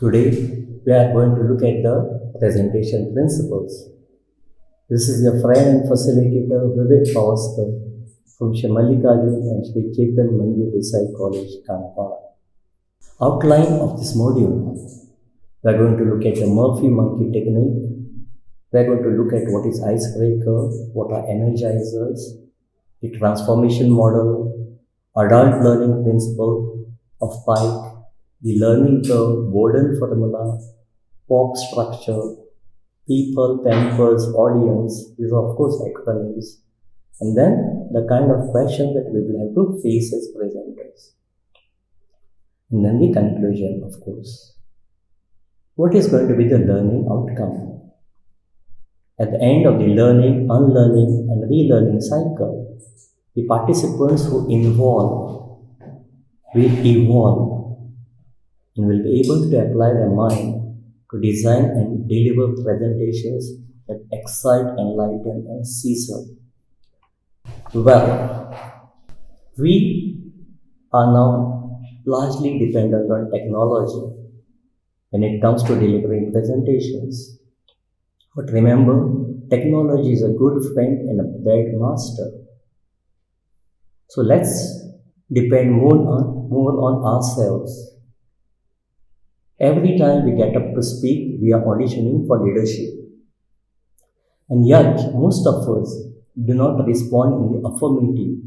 Today, we are going to look at the presentation principles. This is your friend and facilitator Vivek Pavaskar from Shri Mallikarjun and Shri Chetan Manju Desai College, Kanpara. Outline of this module. We are going to look at the Murphy-Monkey technique. We are going to look at what is icebreaker, what are energizers, the transformation model, adult learning principle of Pike, the learning curve, Borden formula, POP structure, people, pampers, audience. These are of course acronyms. And then the kind of questions that we will have to face as presenters. And then the conclusion, of course. What is going to be the learning outcome? At the end of the learning, unlearning and relearning cycle, the participants who involve will evolve and will be able to apply their mind to design and deliver presentations that excite, enlighten and season. Well, we are now largely dependent on technology when it comes to delivering presentations. But remember, technology is a good friend and a bad master. So let's depend more on ourselves. Every time we get up to speak, we are auditioning for leadership. And yet, most of us do not respond in the affirmative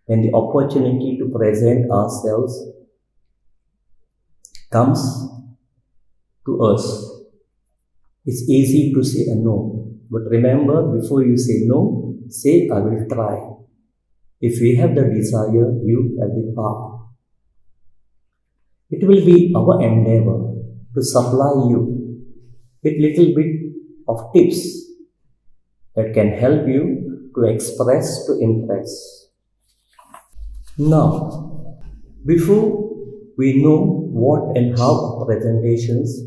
when the opportunity to present ourselves comes to us. It's easy to say a no, but remember, before you say no, say I will try. If we have the desire, you have the power. It will be our endeavor to supply you with little bit of tips that can help you to express, to impress. Now, before we know what and how presentations,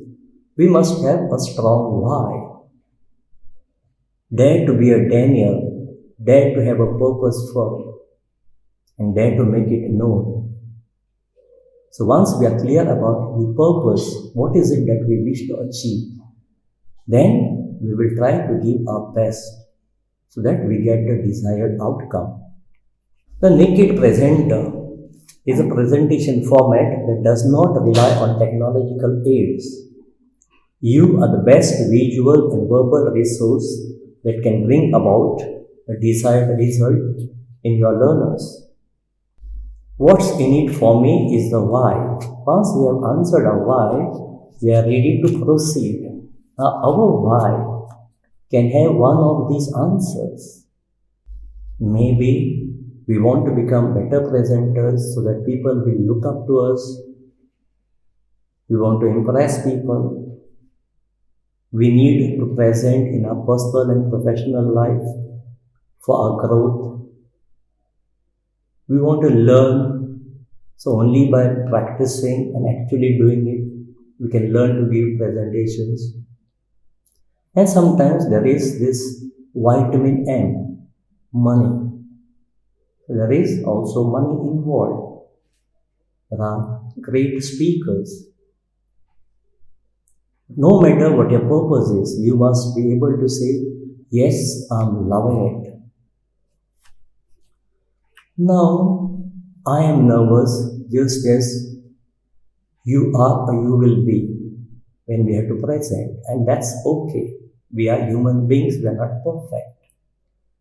we must have a strong why. Dare to be a Daniel, dare to have a purpose firm, and dare to make it known. So once we are clear about the purpose, what is it that we wish to achieve, then we will try to give our best so that we get the desired outcome. The naked presenter is a presentation format that does not rely on technological aids. You are the best visual and verbal resource that can bring about the desired result in your learners. What's in it for me is the why. Once we have answered our why, we are ready to proceed. Now, our why can have one of these answers. Maybe we want to become better presenters so that people will look up to us. We want to impress people. We need to present in our personal and professional life for our growth. We want to learn, so only by practicing and actually doing it, we can learn to give presentations. And sometimes there is this vitamin M, money. There is also money involved. There are great speakers. No matter what your purpose is, you must be able to say, yes, I'm loving it. Now, I am nervous just as you are or you will be when we have to present, and that's okay. We are human beings, we are not perfect.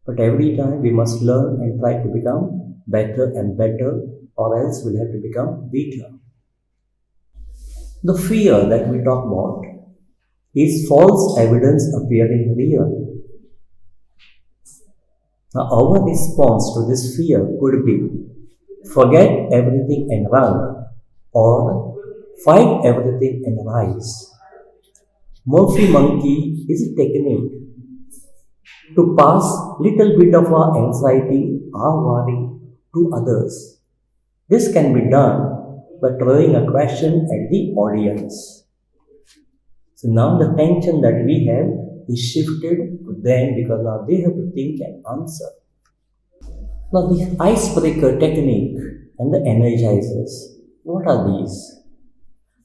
But every time we must learn and try to become better and better, or else we'll have to become weaker. The fear that we talk about is false evidence appearing real. Now, our response to this fear could be forget everything and run, or fight everything and rise. Murphy-Monkey is a technique to pass little bit of our anxiety, our worry to others. This can be done by throwing a question at the audience. So now the tension that we have is shifted to them because now they have to think and answer. Now the icebreaker technique and the energizers, what are these?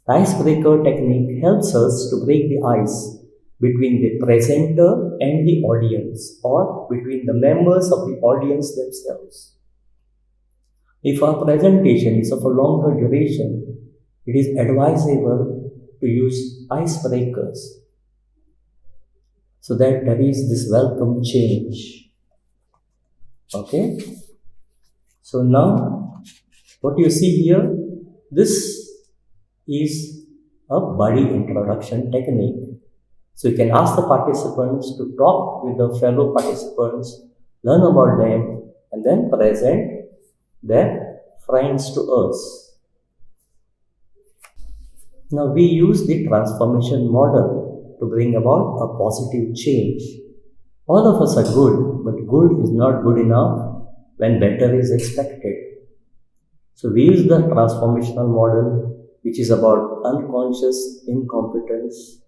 The icebreaker technique helps us to break the ice between the presenter and the audience, or between the members of the audience themselves. If our presentation is of a longer duration, it is advisable to use icebreakers so that there is this welcome change. Okay? So now, what you see here, this is a body introduction technique. So you can ask the participants to talk with the fellow participants, learn about them, and then present their friends to us. Now we use the transformation model to bring about a positive change. All of us are good, but good is not good enough when better is expected. So we use the transformational model, which is about unconscious incompetence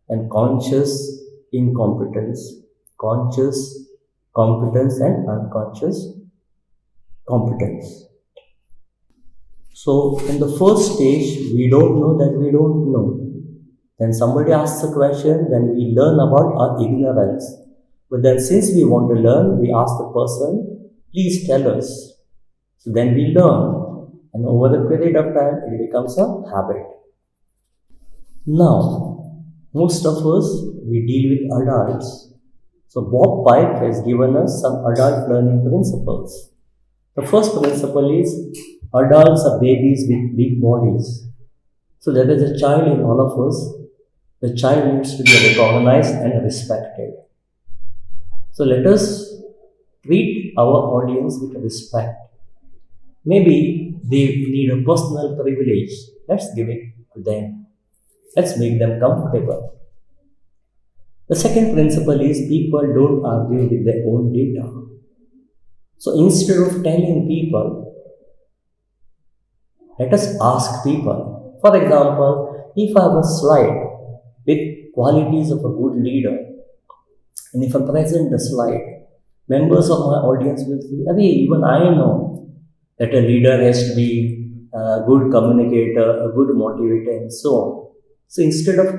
and conscious incompetence, conscious competence and unconscious competence. So in the first stage, we don't know that we don't know. Then somebody asks a question, then we learn about our ignorance. But then since we want to learn, we ask the person, please tell us. So then we learn. And over the period of time, it becomes a habit. Now, most of us, we deal with adults. So Bob Pike has given us some adult learning principles. The first principle is, adults are babies with big bodies. So there is a child in all of us. The child needs to be recognized and respected. So let us treat our audience with respect. Maybe they need a personal privilege. Let's give it to them. Let's make them comfortable. The second principle is, people don't argue with their own data. So instead of telling people, let us ask people. For example, if I have a slide with qualities of a good leader, and if I present the slide, members of my audience will say, even I know that a leader has to be a good communicator, a good motivator, and so on. So instead of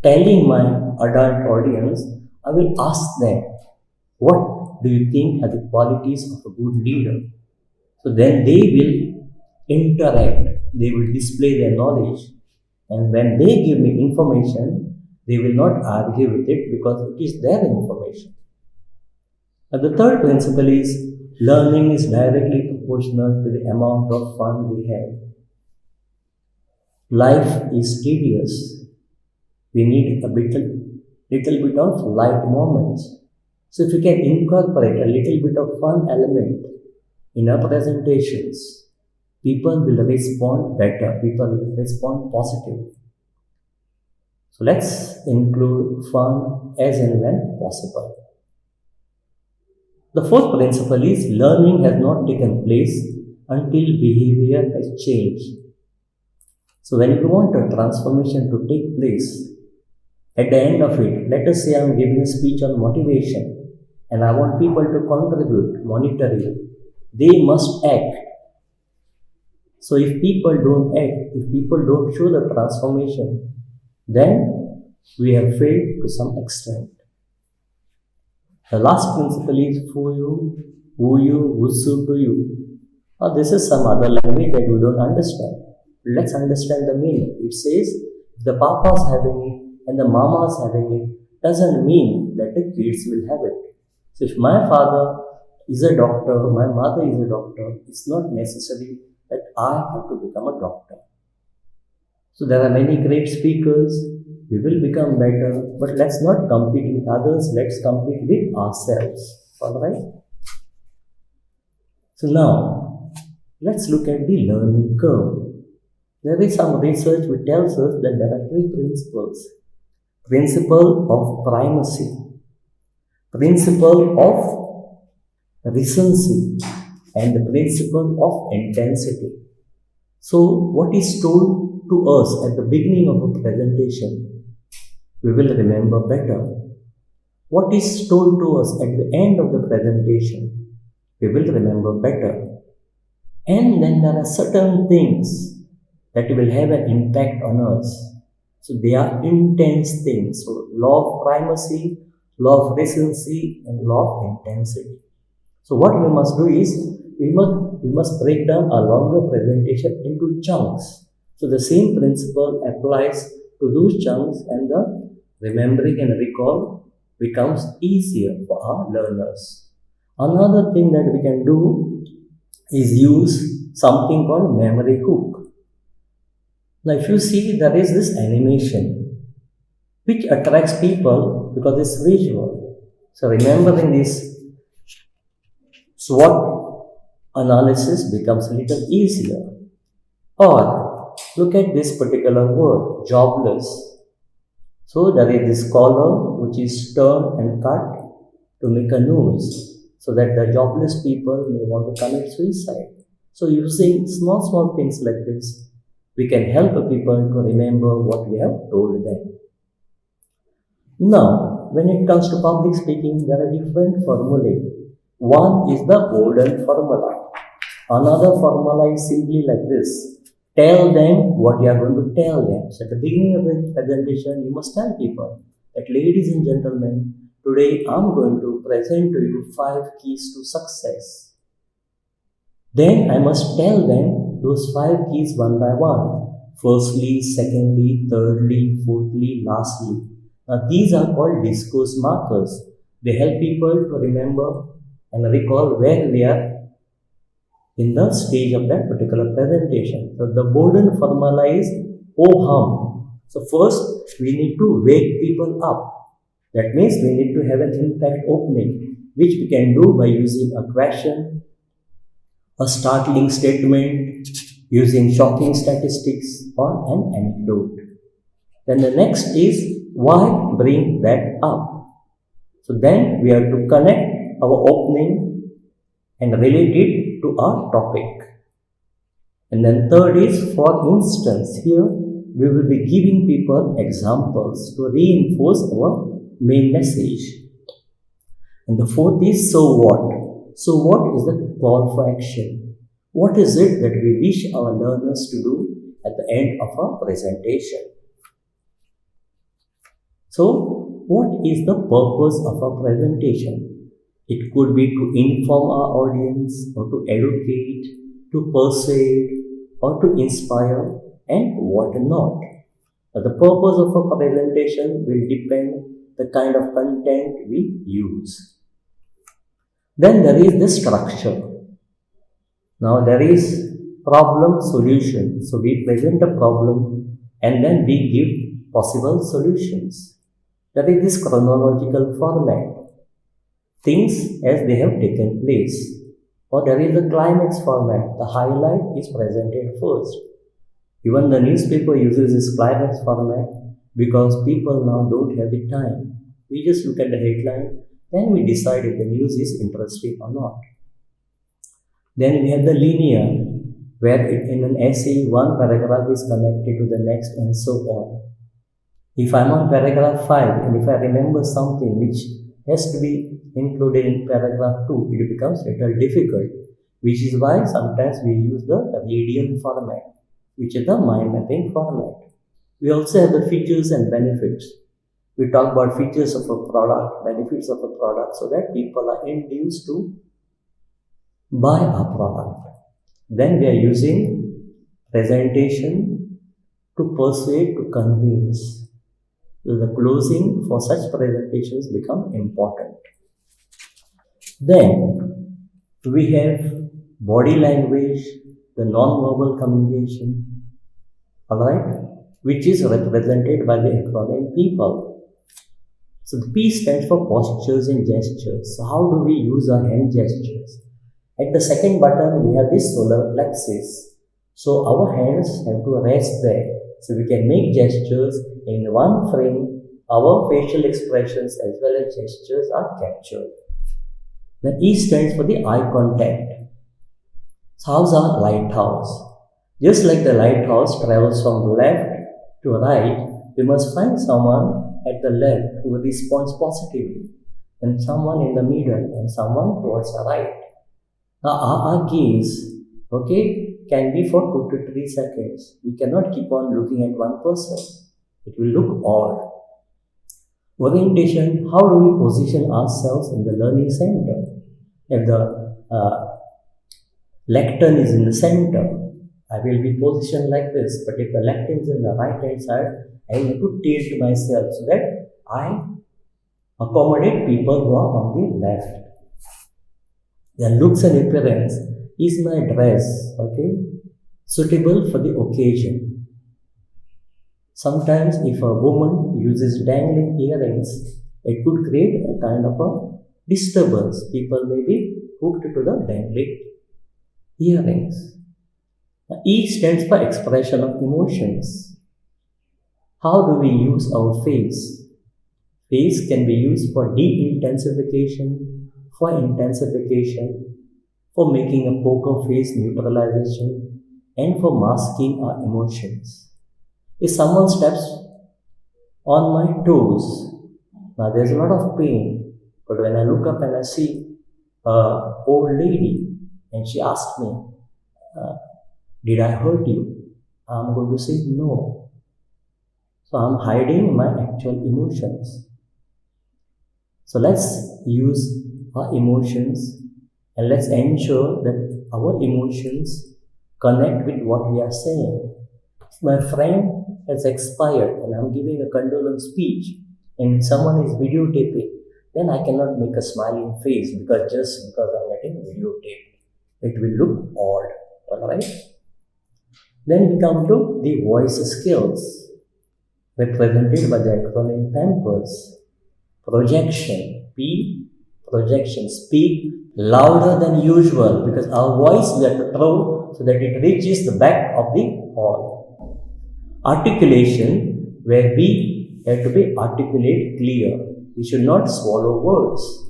telling my adult audience, I will ask them, what do you think are the qualities of a good leader? So then they will interact, they will display their knowledge, and when they give me information, they will not argue with it because it is their information. And the third principle is, learning is directly proportional to the amount of fun we have. Life is tedious. We need a little bit of light moments. So if we can incorporate a little bit of fun element in our presentations, people will respond better, people will respond positively. So let's include fun as and when possible. The fourth principle is, learning has not taken place until behavior has changed. So when you want a transformation to take place, at the end of it, let us say I am giving a speech on motivation and I want people to contribute monetarily. They must act. So if people don't act, if people don't show the transformation, then we have failed to some extent. The last principle is, fool you, woo you, wussu to you. Now this is some other language that we don't understand. Let's understand the meaning. It says, if the papa's having it and the mama's having it, doesn't mean that the kids will have it. So if my father is a doctor, my mother is a doctor, it's not necessary that I have to become a doctor. So there are many great speakers, we will become better, but let's not compete with others, let's compete with ourselves. Alright? So now, let's look at the learning curve. There is some research which tells us that there are three principles. Principle of primacy, principle of recency, and the principle of intensity. So what is told to us at the beginning of a presentation, we will remember better. What is told to us at the end of the presentation, we will remember better. And then there are certain things that will have an impact on us. So they are intense things. So law of primacy, law of recency, and law of intensity. So what we must do is we must break down a longer presentation into chunks. So the same principle applies to those chunks, and the remembering and recall becomes easier for our learners. Another thing that we can do is use something called memory hook. Now if you see, there is this animation which attracts people because it's visual. So remembering this SWOT analysis becomes a little easier. Or look at this particular word, jobless. So there is this collar which is turned and cut to make a noose, so that the jobless people may want to commit suicide. So using small things like this, we can help people to remember what we have told them. Now, when it comes to public speaking, there are different formulae. One is the golden formula. Another formula is simply like this. Tell them what you are going to tell them. So at the beginning of the presentation, you must tell people that, ladies and gentlemen, today I'm going to present to you 5 keys to success. Then I must tell them those 5 keys one by one. Firstly, secondly, thirdly, fourthly, lastly. Now these are called discourse markers. They help people to remember and recall where we are in the stage of that particular presentation. So the Borden formula is oh-hum. So first we need to wake people up. That means we need to have an impact opening, which we can do by using a question, a startling statement, using shocking statistics, or an anecdote. Then the next is why bring that up. So then we have to connect our opening and relate it to our topic. And then third is, for instance, here we will be giving people examples to reinforce our main message. And the fourth is, so what? So what is the call for action? What is it that we wish our learners to do at the end of our presentation? So what is the purpose of our presentation? It could be to inform our audience, or to educate, to persuade, or to inspire, and what not. Now, the purpose of a presentation will depend the kind of content we use. Then there is the structure. Now there is problem solution. So we present a problem and then we give possible solutions. There is this chronological format, things as they have taken place. Or there is a climax format. The highlight is presented first. Even the newspaper uses this climax format because people now don't have the time. We just look at the headline, then we decide if the news is interesting or not. Then we have the linear, where in an essay, one paragraph is connected to the next and so on. If I'm on paragraph 5 and if I remember something which has to be included in paragraph 2, it becomes a little difficult, which is why sometimes we use the radial format, which is the mind mapping format. We also have the features and benefits. We talk about features of a product, benefits of a product, so that people are induced to buy our product. Then we are using presentation to persuade, to convince. So the closing for such presentations become important. Then we have body language, the non-verbal communication, alright, which is represented by the acronym people. So the P stands for postures and gestures. So how do we use our hand gestures? At the second button, we have this solar plexus. So our hands have to rest there. So we can make gestures in one frame. Our facial expressions as well as gestures are captured. The E stands for the eye contact. So how's our lighthouse? Just like the lighthouse travels from left to right, we must find someone at the left who responds positively, and someone in the middle, and someone towards the right. Now our gaze, okay, can be for 2 to 3 seconds. We cannot keep on looking at one person. It will look odd. Orientation, how do we position ourselves in the learning center? If the lectern is in the center, I will be positioned like this, but if the lectern is in the right hand side, I need to tilt myself so that I accommodate people who are on the left. Then looks and appearance. Is my dress, suitable for the occasion? Sometimes if a woman uses dangling earrings, it could create a kind of a disturbance. People may be hooked to the dangling earrings. E stands for expression of emotions. How do we use our face? Face can be used for de-intensification, for intensification, for making a poker face neutralization, and for masking our emotions. If someone steps on my toes, now there's a lot of pain, but when I look up and I see an old lady and she asked me, did I hurt you? I'm going to say no. So I'm hiding my actual emotions. So let's use our emotions and let's ensure that our emotions connect with what we are saying. If my friend has expired and I'm giving a condolence speech and someone is videotaping, then I cannot make a smiling face just because I'm getting videotaped. It will look odd, alright? Then we come to the voice skills, represented by the acronym PAMPERS. Projection, P, projection, speak louder than usual because our voice we have to throw so that it reaches the back of the hall. Articulation, where we have to be articulate, clear. We should not swallow words.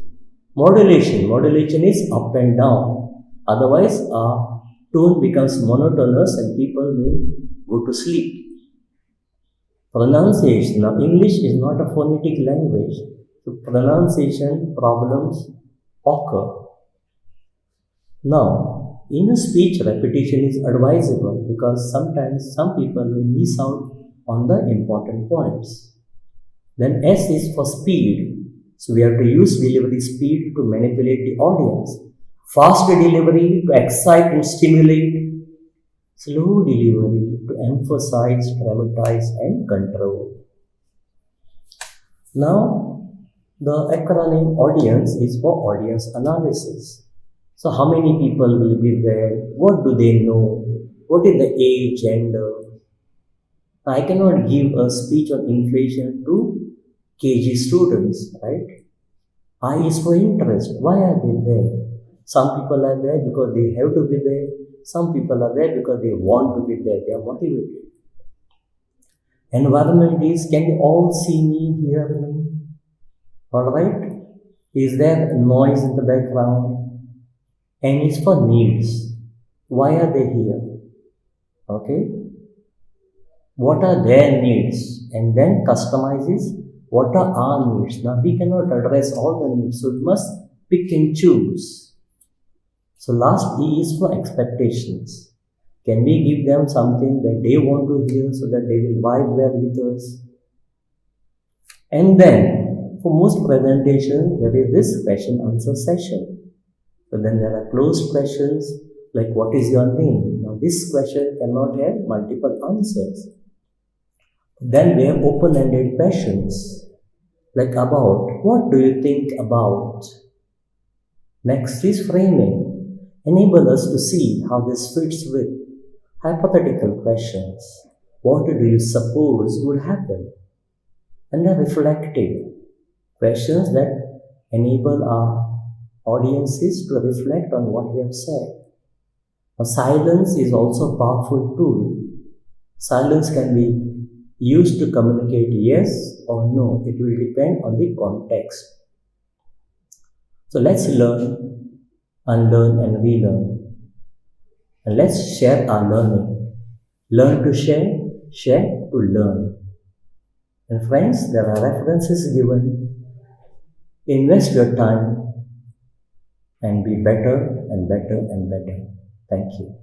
Modulation is up and down. Otherwise, our tone becomes monotonous and people may go to sleep. Pronunciation. Now, English is not a phonetic language, so pronunciation problems occur. Now, in a speech, repetition is advisable because sometimes some people may miss out on the important points. Then S is for speed. So we have to use delivery speed to manipulate the audience. Fast delivery to excite and stimulate. Slow delivery to emphasize, dramatize and control. Now, the acronym audience is for audience analysis. So how many people will be there? What do they know? What is the age, gender? I cannot give a speech on inflation to KG students, right? I is for interest. Why are they there? Some people are there because they have to be there. Some people are there because they want to be there. They are motivated. Environment is, can you all see me, hear me? Alright? Is there noise in the background? N is for needs. Why are they here? Okay? What are their needs? And then customizes what are our needs. Now we cannot address all the needs, so we must pick and choose. So last E is for expectations. Can we give them something that they want to hear so that they will vibe well with us? And then for most presentations, there is this question answer session. So then there are closed questions like what is your name? Now this question cannot have multiple answers. Then we have open-ended questions like about, what do you think about? Next is framing. Enable us to see how this fits with hypothetical questions. What do you suppose would happen? And then reflective questions that enable our audiences to reflect on what we have said. Now, silence is also a powerful tool. Silence can be used to communicate yes or no. It will depend on the context. So let's learn, unlearn and relearn. And let's share our learning. Learn to share, share to learn. And friends, there are references given. Invest your time and be better and better and better. Thank you.